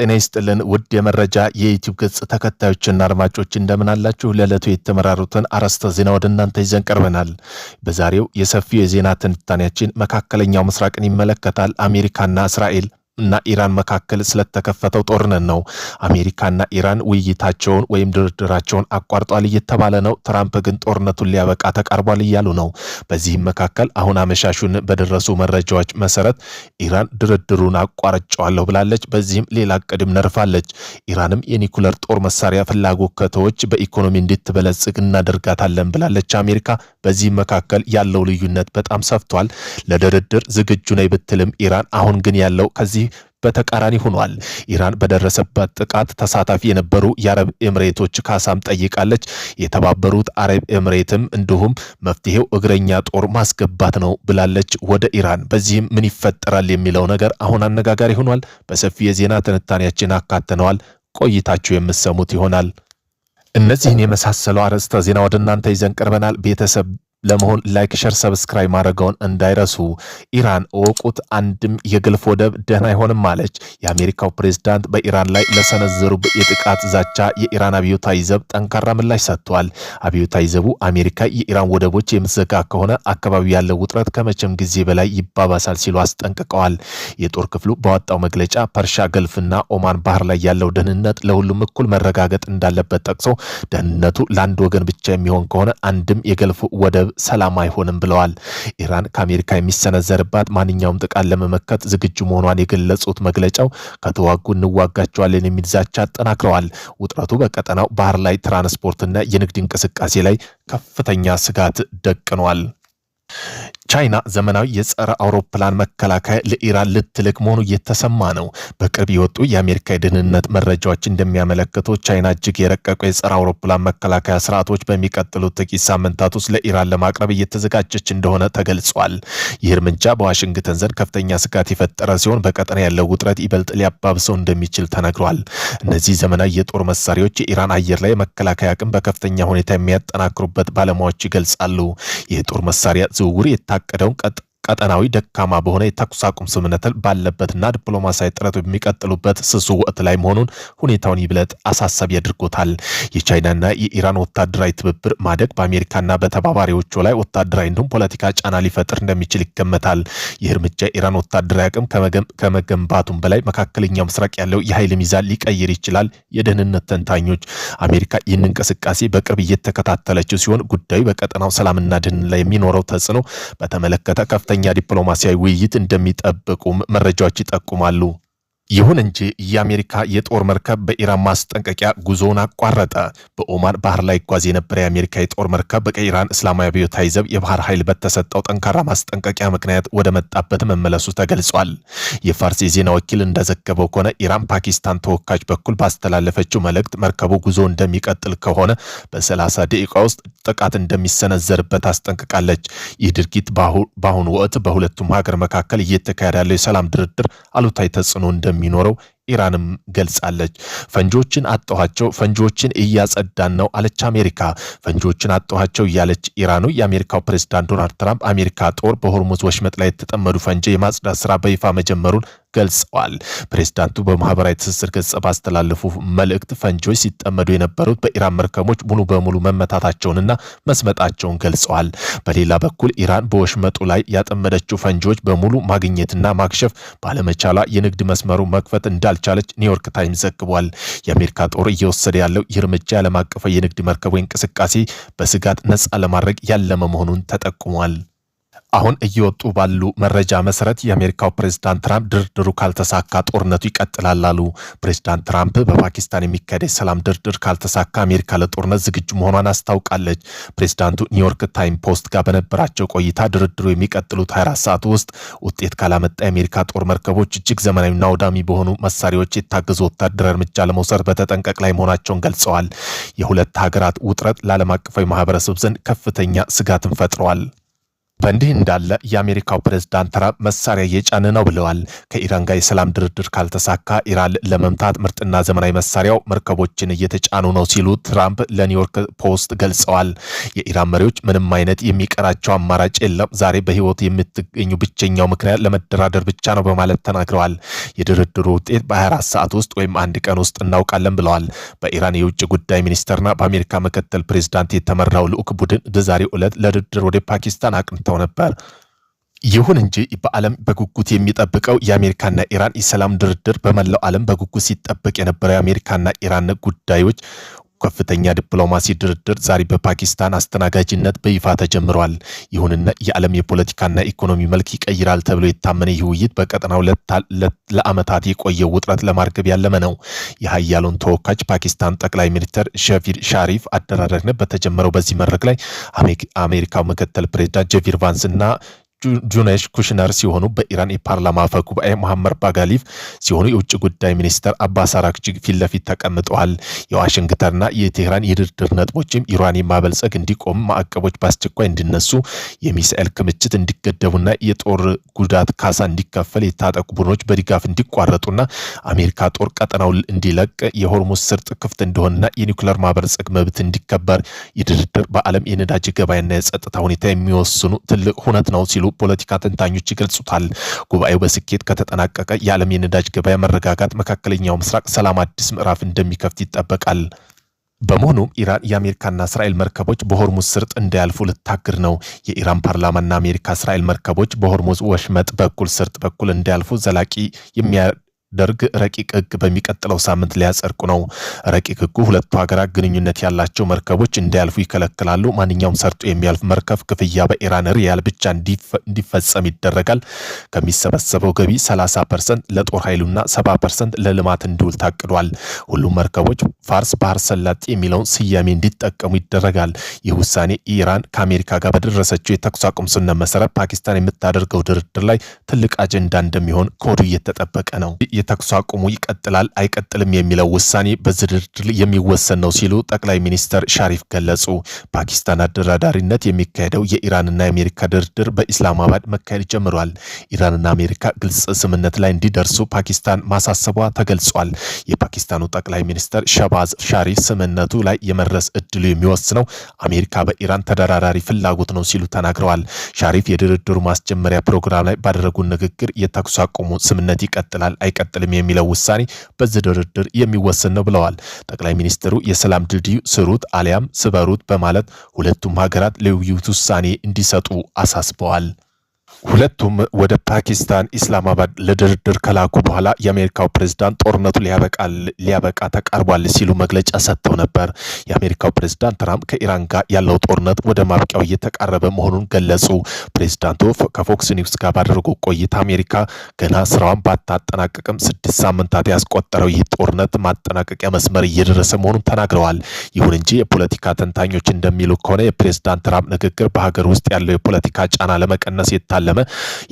ጤና ይስጥልን ውድ የመረጃ የዩቲዩብ ገጽ ተከታዮችና አድማጮች እንደምን አላችሁ? ለዕለቱ የተመራሩትን አርዕስተ ዜና ወደ እናንተ ይዘን ቀርበናል። በዛሬው የሰፊው የዜና ትንታኔያችን መካከለኛው ምስራቅን ይመለከታል። አሜሪካና እስራኤል እና ኢራን መካከል ስለተከፈተው ጦርነት ነው። አሜሪካና ኢራን ውይይታቸውን ወይም ድርድራቸውን አቋርጧል እየተባለ ነው። ትራምፕ ግን ጦርነቱን ሊያበቃ ተቃርቧል እያሉ ነው። በዚህም መካከል አሁን አመሻሹን በደረሱ መረጃዎች መሰረት ኢራን ድርድሩን አቋርጫለሁ ብላለች። በዚህም ሌላ ቅድም ነርፋለች። ኢራንም የኒኩለር ጦር መሳሪያ ፍላጎቶች በኢኮኖሚ እንድትበለጽግ እናደርጋታለን ብላለች አሜሪካ። በዚህም መካከል ያለው ልዩነት በጣም ሰፍቷል። ለድርድር ዝግጁ ነኝ ብትልም ኢራን አሁን ግን ያለው ከዚህ በተቃራኒ ሆኗል። ኢራን በደረሰበት ጥቃት ተሳታፊ የነበሩ የአረብ ኤምሬቶች ካሳም ጠይቃለች። የተባበሩት አረብ ኤምሬትም እንዲሁም መፍትሄው እግረኛ ጦር ማስገባት ነው ብላለች ወደ ኢራን። በዚህም ምን ይፈጠራል የሚለው ነገር አሁን አነጋጋሪ ሆኗል። በሰፊው የዜና ትንታኔያችን አካተነዋል። ቆይታችሁ የምትሰሙት ይሆናል። እነዚህን የመሳሰሉ አርዕስተ ዜና ወደ እናንተ ይዘን ቀርበናል። ቤተሰብ ለመሆን ላይክ፣ ሸር፣ ሰብስክራይብ ማድረጋውን እንዳይረሱ። ኢራን ወቁት አንድም የገልፍ ወደብ ደህና አይሆንም አለች። የአሜሪካው ፕሬዝዳንት በኢራን ላይ ለሰነዘሩ የጥቃት ዛቻ የኢራን አብዮታዊ ዘብ ጠንካራ ምላሽ ሰጥቷል። አብዮታዊ ዘቡ አሜሪካ የኢራን ወደቦች የምትዘጋ ከሆነ አካባቢ ያለው ውጥረት ከመቼም ጊዜ በላይ ይባባሳል ሲሉ አስጠንቅቀዋል። የጦር ክፍሉ ባወጣው መግለጫ ፐርሻ ገልፍና ኦማን ባህር ላይ ያለው ደህንነት ለሁሉም እኩል መረጋገጥ እንዳለበት ጠቅሶ ደህንነቱ ለአንድ ወገን ብቻ የሚሆን ከሆነ አንድም የገልፍ ወደብ ሰላም አይሆንም ብለዋል። ኢራን ከአሜሪካ የሚሰነዘርባት ማንኛውም ጥቃት ለመመከት ዝግጁ መሆኗን የገለጹት መግለጫው ከተዋጉ እንዋጋቸዋለን የሚል ዛቻ አጠናክረዋል። ውጥረቱ በቀጠናው ባህር ላይ ትራንስፖርትና የንግድ እንቅስቃሴ ላይ ከፍተኛ ስጋት ደቅኗል። ቻይና ዘመናዊ የጸረ አውሮፕላን መከላከያ ለኢራን ልትልክ መሆኑ እየተሰማ ነው። በቅርብ የወጡ የአሜሪካ የደህንነት መረጃዎች እንደሚያመለክቱ ቻይና እጅግ የረቀቁ የጸረ አውሮፕላን መከላከያ ስርዓቶች በሚቀጥሉት ጥቂት ሳምንታት ውስጥ ለኢራን ለማቅረብ እየተዘጋጀች እንደሆነ ተገልጿል። ይህ እርምጃ በዋሽንግተን ዘንድ ከፍተኛ ስጋት የፈጠረ ሲሆን በቀጠና ያለው ውጥረት ይበልጥ ሊያባብሰው እንደሚችል ተነግሯል። እነዚህ ዘመናዊ የጦር መሳሪያዎች የኢራን አየር ላይ መከላከያ አቅም በከፍተኛ ሁኔታ የሚያጠናክሩበት ባለሙያዎች ይገልጻሉ። የጦር መሳሪያ ዝውውር የታቀደውን ቀጠናዊ ደካማ በሆነ የተኩስ አቁም ስምምነት ባለበትና ዲፕሎማሲያዊ ጥረት በሚቀጥሉበት ስሱ ወቅት ላይ መሆኑን ሁኔታውን ይበልጥ አሳሳቢ ያድርጎታል። የቻይናና የኢራን ወታደራዊ ትብብር ማደግ በአሜሪካና በተባባሪዎቹ ላይ ወታደራዊ እንዲሁም ፖለቲካ ጫና ሊፈጥር እንደሚችል ይገመታል። ይህ እርምጃ ኢራን ወታደራዊ አቅም ከመገንባቱም በላይ መካከለኛው ምስራቅ ያለው የኃይል ሚዛን ሊቀይር ይችላል። የደህንነት ተንታኞች አሜሪካ ይህን እንቅስቃሴ በቅርብ እየተከታተለችው ሲሆን ጉዳዩ በቀጠናው ሰላምና ደህንነት ላይ የሚኖረው ተጽዕኖ በተመለከተ ከፍተኛ ድፕሎማሲያዊ ውይይት እንደሚጠብቁም መረጃዎች ይጠቁማሉ። ይሁን እንጂ የአሜሪካ የጦር መርከብ በኢራን ማስጠንቀቂያ ጉዞውን አቋረጠ። በኦማን ባህር ላይ ይጓዝ የነበረ የአሜሪካ የጦር መርከብ በኢራን እስላማዊ አብዮታዊ ዘብ የባህር ኃይል በተሰጠው ጠንካራ ማስጠንቀቂያ ምክንያት ወደ መጣበት መመለሱ ተገልጿል። የፋርስ የዜና ወኪል እንደዘገበው ከሆነ ኢራን ፓኪስታን ተወካዮች በኩል ባስተላለፈችው መልእክት መርከቡ ጉዞ እንደሚቀጥል ከሆነ በ30 ደቂቃ ውስጥ ጥቃት እንደሚሰነዘርበት አስጠንቅቃለች። ይህ ድርጊት በአሁኑ ወቅት በሁለቱም ሀገር መካከል እየተካሄደ ያለው የሰላም ድርድር አሉታዊ ተጽዕኖ እንደሚኖረው ኢራንም ገልጻለች። ፈንጆችን አጣኋቸው፣ ፈንጆችን እያጸዳን ነው አለች አሜሪካ። ፈንጆችን አጣኋቸው እያለች ኢራኑ የአሜሪካው ፕሬዝዳንት ዶናልድ ትራምፕ አሜሪካ ጦር በሆርሙዝ ወሽመጥ ላይ የተጠመዱ ፈንጂ የማጽዳት ስራ በይፋ መጀመሩን ገልጸዋል። ፕሬዝዳንቱ በማህበራዊ ትስስር ገጽ ባስተላለፉ መልእክት ፈንጂዎች ሲጠመዱ የነበሩት በኢራን መርከቦች ሙሉ በሙሉ መመታታቸውንና መስመጣቸውን ገልጸዋል። በሌላ በኩል ኢራን በወሽመጡ ላይ ያጠመደችው ፈንጂዎች በሙሉ ማግኘትና ማክሸፍ ባለመቻሏ የንግድ መስመሩ መክፈት እንዳልቻለች ኒውዮርክ ታይምስ ዘግቧል። የአሜሪካ ጦር እየወሰደ ያለው ይህ እርምጃ ዓለም አቀፍ የንግድ መርከብ እንቅስቃሴ በስጋት ነፃ ለማድረግ ያለመ መሆኑን ተጠቁሟል። አሁን እየወጡ ባሉ መረጃ መሰረት የአሜሪካው ፕሬዝዳንት ትራምፕ ድርድሩ ካልተሳካ ጦርነቱ ይቀጥላል አሉ። ፕሬዝዳንት ትራምፕ በፓኪስታን የሚካሄድ የሰላም ድርድር ካልተሳካ አሜሪካ ለጦርነት ዝግጁ መሆኗን አስታውቃለች። ፕሬዝዳንቱ ኒውዮርክ ታይም ፖስት ጋር በነበራቸው ቆይታ ድርድሩ የሚቀጥሉት 24 ሰዓት ውስጥ ውጤት ካላመጣ የአሜሪካ ጦር መርከቦች እጅግ ዘመናዊና አውዳሚ በሆኑ መሳሪያዎች የታገዙ ወታደራዊ እርምጃ ለመውሰድ በተጠንቀቅ ላይ መሆናቸውን ገልጸዋል። የሁለት ሀገራት ውጥረት ለዓለም አቀፋዊ ማህበረሰብ ዘንድ ከፍተኛ ስጋትን ፈጥረዋል። በእንዲህ እንዳለ የአሜሪካው ፕሬዝዳንት ትራምፕ መሳሪያ እየጫነ ነው ብለዋል። ከኢራን ጋር የሰላም ድርድር ካልተሳካ ኢራን ለመምታት ምርጥና ዘመናዊ መሳሪያው መርከቦችን እየተጫኑ ነው ሲሉ ትራምፕ ለኒውዮርክ ፖስት ገልጸዋል። የኢራን መሪዎች ምንም አይነት የሚቀራቸው አማራጭ የለም፣ ዛሬ በህይወት የምትገኙ ብቸኛው ምክንያት ለመደራደር ብቻ ነው በማለት ተናግረዋል። የድርድሩ ውጤት በ24 ሰዓት ውስጥ ወይም አንድ ቀን ውስጥ እናውቃለን ብለዋል። በኢራን የውጭ ጉዳይ ሚኒስተርና በአሜሪካ ምክትል ፕሬዝዳንት የተመራው ልዑክ ቡድን በዛሬው ዕለት ለድርድር ወደ ፓኪስታን አቅንተው ነበር። ይሁን እንጂ በዓለም በጉጉት የሚጠብቀው የአሜሪካና ኢራን የሰላም ድርድር በመላው ዓለም በጉጉት ሲጠበቅ የነበረው የአሜሪካና ኢራን ጉዳዮች ከፍተኛ ዲፕሎማሲ ድርድር ዛሬ በፓኪስታን አስተናጋጅነት በይፋ ተጀምሯል። ይሁንና የዓለም የፖለቲካና ኢኮኖሚ መልክ ይቀይራል ተብሎ የታመነ ይህ ውይይት በቀጠናው ለዓመታት የቆየው ውጥረት ለማርገብ ያለመ ነው። የሀያሉን ተወካዮች ፓኪስታን ጠቅላይ ሚኒስትር ሸህባዝ ሻሪፍ አደራዳሪነት በተጀመረው በዚህ መድረክ ላይ አሜሪካው ምክትል ፕሬዝዳንት ጄዲ ቫንስ እና ጁኔሽ ኩሽነር ሲሆኑ በኢራን የፓርላማ አፈ ጉባኤ መሐመድ ባጋሊፍ ሲሆኑ የውጭ ጉዳይ ሚኒስትር አባስ አራግቺ ፊት ለፊት ተቀምጠዋል። የዋሽንግተንና የቴህራን የድርድር ነጥቦችም ኢራን ማበልጸግ እንዲቆም፣ ማዕቀቦች በአስቸኳይ እንዲነሱ፣ የሚሳኤል ክምችት እንዲገደቡና የጦር ጉዳት ካሳ እንዲከፈል፣ የታጠቁ ቡድኖች በድጋፍ እንዲቋረጡና አሜሪካ ጦር ቀጠናው እንዲለቅ፣ የሆርሙዝ ስርጥ ክፍት እንደሆነና የኒውክሌር ማበልጸግ መብት እንዲከበር፣ የድርድር በዓለም የነዳጅ ገበያና የጸጥታ ሁኔታ የሚወስኑ ትልቅ ሁነት ነው ሲሉ ፖለቲካ ተንታኞች ይገልጹታል። ጉባኤው በስኬት ከተጠናቀቀ የዓለም የነዳጅ ገበያ መረጋጋት፣ መካከለኛው ምስራቅ ሰላም አዲስ ምዕራፍ እንደሚከፍት ይጠበቃል። በመሆኑም ኢራን የአሜሪካና እስራኤል መርከቦች በሆርሙዝ ስርጥ እንዳያልፉ ልታግር ነው። የኢራን ፓርላማና አሜሪካ እስራኤል መርከቦች በሆርሙዝ ወሽመጥ በኩል ስርጥ በኩል እንዳያልፉ ዘላቂ ደርግ ረቂቅ ህግ በሚቀጥለው ሳምንት ሊያጸድቁ ነው። ረቂቅ ህጉ ሁለቱ ሀገራት ግንኙነት ያላቸው መርከቦች እንዲያልፉ ይከለክላሉ። ማንኛውም ሰርጦ የሚያልፍ መርከብ ክፍያ በኢራን ሪያል ብቻ እንዲፈጸም ይደረጋል። ከሚሰበሰበው ገቢ 30% ለጦር ኃይሉና 70% ለልማት እንዲውል ታቅዷል። ሁሉም መርከቦች ፋርስ ባህር ሰላጤ የሚለውን ስያሜ እንዲጠቀሙ ይደረጋል። ይህ ውሳኔ ኢራን ከአሜሪካ ጋር በደረሰችው የተኩስ አቁም ስምምነት መሰረት ፓኪስታን የምታደርገው ድርድር ላይ ትልቅ አጀንዳ እንደሚሆን ከወዲሁ እየተጠበቀ ነው። የተኩስ አቁሙ ይቀጥላል አይቀጥልም የሚለው ውሳኔ በዚህ ድርድር የሚወሰን ነው ሲሉ ጠቅላይ ሚኒስትር ሻሪፍ ገለጹ። ፓኪስታን አደራዳሪነት የሚካሄደው የኢራንና የአሜሪካ ድርድር በኢስላማባድ መካሄድ ጀምሯል። ኢራንና አሜሪካ ግልጽ ስምምነት ላይ እንዲደርሱ ፓኪስታን ማሳሰቧ ተገልጿል። የፓኪስታኑ ጠቅላይ ሚኒስትር ሸህባዝ ሻሪፍ ስምምነቱ ላይ የመድረስ እድሉ የሚወስነው አሜሪካ በኢራን ተደራዳሪ ፍላጎት ነው ሲሉ ተናግረዋል። ሻሪፍ የድርድሩ ማስጀመሪያ ፕሮግራም ላይ ባደረጉት ንግግር የተኩስ አቁሙ ስምምነት ይቀጥላል አይቀጥልም የሚለው ውሳኔ በዚህ ድርድር የሚወሰን ነው ብለዋል። ጠቅላይ ሚኒስትሩ የሰላም ድልድዩ ስሩት አሊያም ስበሩት በማለት ሁለቱም ሀገራት ለውይይት ውሳኔ እንዲሰጡ አሳስበዋል። ሁለቱም ወደ ፓኪስታን ኢስላማባድ ለድርድር ከላኩ በኋላ የአሜሪካው ፕሬዝዳንት ጦርነቱ ሊያበቃ ተቃርቧል ሲሉ መግለጫ ሰጥተው ነበር። የአሜሪካው ፕሬዝዳንት ትራምፕ ከኢራን ጋር ያለው ጦርነት ወደ ማብቂያው እየተቃረበ መሆኑን ገለጹ። ፕሬዝዳንቱ ከፎክስ ኒውስ ጋር ባደረጉ ቆይታ አሜሪካ ገና ስራዋን ባታጠናቀቅም 6 ሳምንታት ያስቆጠረው ይህ ጦርነት ማጠናቀቂያ መስመር እየደረሰ መሆኑን ተናግረዋል። ይሁን እንጂ የፖለቲካ ተንታኞች እንደሚሉ ከሆነ የፕሬዝዳንት ትራምፕ ንግግር በሀገር ውስጥ ያለው የፖለቲካ ጫና ለመቀነስ የታለመ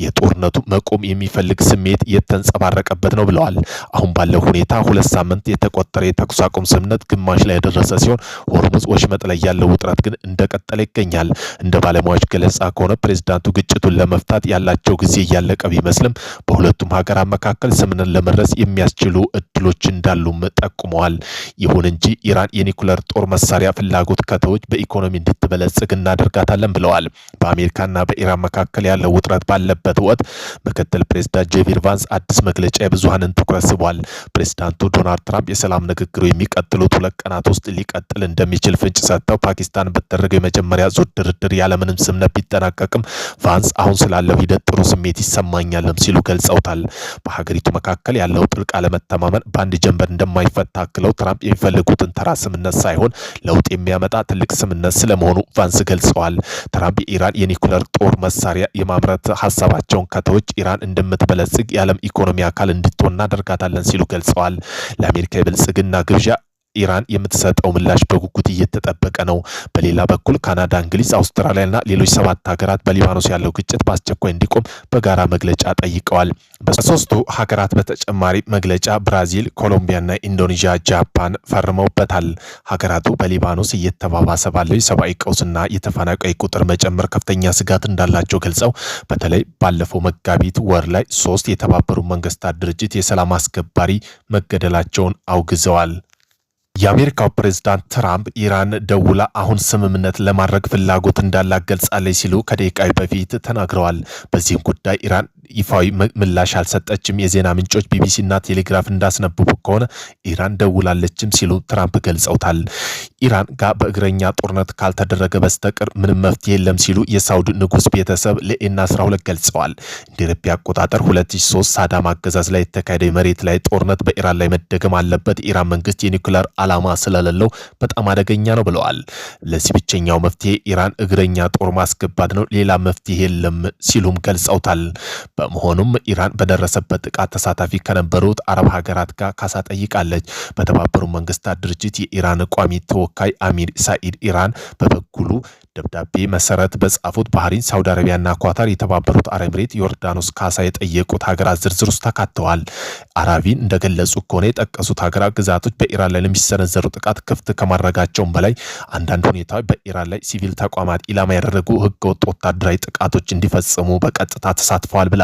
የጦርነቱ መቆም የሚፈልግ ስሜት የተንጸባረቀበት ነው ብለዋል። አሁን ባለው ሁኔታ 2 ሳምንት የተቆጠረ የተኩስ አቁም ስምምነት ግማሽ ላይ የደረሰ ሲሆን ሆርሙዝ ወሽመጥ ላይ ያለው ውጥረት ግን እንደቀጠለ ይገኛል። እንደ ባለሙያዎች ገለጻ ከሆነ ፕሬዝዳንቱ ግጭቱን ለመፍታት ያላቸው ጊዜ እያለቀ ቢመስልም በሁለቱም ሀገራት መካከል ስምምነት ለመድረስ የሚያስችሉ እድሎች እንዳሉም ጠቁመዋል። ይሁን እንጂ ኢራን የኒኩለር ጦር መሳሪያ ፍላጎት ከተወች በኢኮኖሚ እንድትበለጽግ እናደርጋታለን ብለዋል። በአሜሪካና በኢራን መካከል ያለው ውጥረት ባለበት ወቅት ምክትል ፕሬዝዳንት ጄዲ ቫንስ አዲስ መግለጫ የብዙሃንን ትኩረት ስቧል። ፕሬዝዳንቱ ዶናልድ ትራምፕ የሰላም ንግግሩ የሚቀጥሉት 2 ቀናት ውስጥ ሊቀጥል እንደሚችል ፍንጭ ሰጥተው ፓኪስታን በተደረገው የመጀመሪያ ዙር ድርድር ያለምንም ስምምነት ቢጠናቀቅም ቫንስ አሁን ስላለው ሂደት ጥሩ ስሜት ይሰማኛልም ሲሉ ገልጸውታል። በሀገሪቱ መካከል ያለው ጥልቅ አለመተማመን በአንድ ጀንበር እንደማይፈታ አክለው ትራምፕ የሚፈልጉትን ተራ ስምምነት ሳይሆን ለውጥ የሚያመጣ ትልቅ ስምምነት ስለመሆኑ ቫንስ ገልጸዋል። ትራምፕ የኢራን የኒኩለር ጦር መሳሪያ የማምረት ሀሳባቸውን ከተወች ኢራን እንደምትበለጽግ የዓለም ኢኮኖሚ አካል እንድትሆን እናደርጋታለን ሲሉ ገልጸዋል። ለአሜሪካ የብልጽግና ግብዣ ኢራን የምትሰጠው ምላሽ በጉጉት እየተጠበቀ ነው። በሌላ በኩል ካናዳ፣ እንግሊዝ፣ አውስትራሊያና ሌሎች 7 ሀገራት በሊባኖስ ያለው ግጭት በአስቸኳይ እንዲቆም በጋራ መግለጫ ጠይቀዋል። በሶስቱ ሀገራት በተጨማሪ መግለጫ ብራዚል፣ ኮሎምቢያና ኢንዶኔዥያ፣ ጃፓን ፈርመውበታል። ሀገራቱ በሊባኖስ እየተባባሰ ባለው የሰብአዊ ቀውስና የተፈናቃይ ቁጥር መጨመር ከፍተኛ ስጋት እንዳላቸው ገልጸው በተለይ ባለፈው መጋቢት ወር ላይ 3 የተባበሩት መንግስታት ድርጅት የሰላም አስከባሪ መገደላቸውን አውግዘዋል። የአሜሪካው ፕሬዝዳንት ትራምፕ ኢራን ደውላ አሁን ስምምነት ለማድረግ ፍላጎት እንዳላት ገልጻለች ሲሉ ከደቂቃዎች በፊት ተናግረዋል። በዚህም ጉዳይ ኢራን ይፋዊ ምላሽ አልሰጠችም። የዜና ምንጮች ቢቢሲና ቴሌግራፍ እንዳስነብቡ ከሆነ ኢራን ደውላለችም ሲሉ ትራምፕ ገልጸውታል። ኢራን ጋር በእግረኛ ጦርነት ካልተደረገ በስተቀር ምንም መፍትሄ የለም ሲሉ የሳውዲ ንጉስ ቤተሰብ ለኤና 12 ገልጸዋል። እንደ ኢትዮጵያ አቆጣጠር 2003 ሳዳም አገዛዝ ላይ የተካሄደ መሬት ላይ ጦርነት በኢራን ላይ መደገም አለበት። ኢራን መንግስት የኒውክሌር ዓላማ ስለሌለው በጣም አደገኛ ነው ብለዋል። ለዚህ ብቸኛው መፍትሄ ኢራን እግረኛ ጦር ማስገባት ነው፣ ሌላ መፍትሄ የለም ሲሉም ገልጸውታል። በመሆኑም ኢራን በደረሰበት ጥቃት ተሳታፊ ከነበሩት አረብ ሀገራት ጋር ካሳ ጠይቃለች። በተባበሩት መንግስታት ድርጅት የኢራን ቋሚ ተወካይ አሚር ሳኢድ ኢራን በበኩሉ ደብዳቤ መሰረት በጻፉት ባህሪን፣ ሳውዲ አረቢያና ኳታር፣ የተባበሩት አረብ ኤምሬት፣ ዮርዳኖስ ካሳ የጠየቁት ሀገራት ዝርዝር ውስጥ ተካተዋል። አራቢን እንደገለጹ ከሆነ የጠቀሱት ሀገራት ግዛቶች በኢራን ላይ ለሚሰነዘሩ ጥቃት ክፍት ከማድረጋቸውም በላይ አንዳንድ ሁኔታዎች በኢራን ላይ ሲቪል ተቋማት ኢላማ ያደረጉ ህገወጥ ወታደራዊ ጥቃቶች እንዲፈጽሙ በቀጥታ ተሳትፈዋል ብላ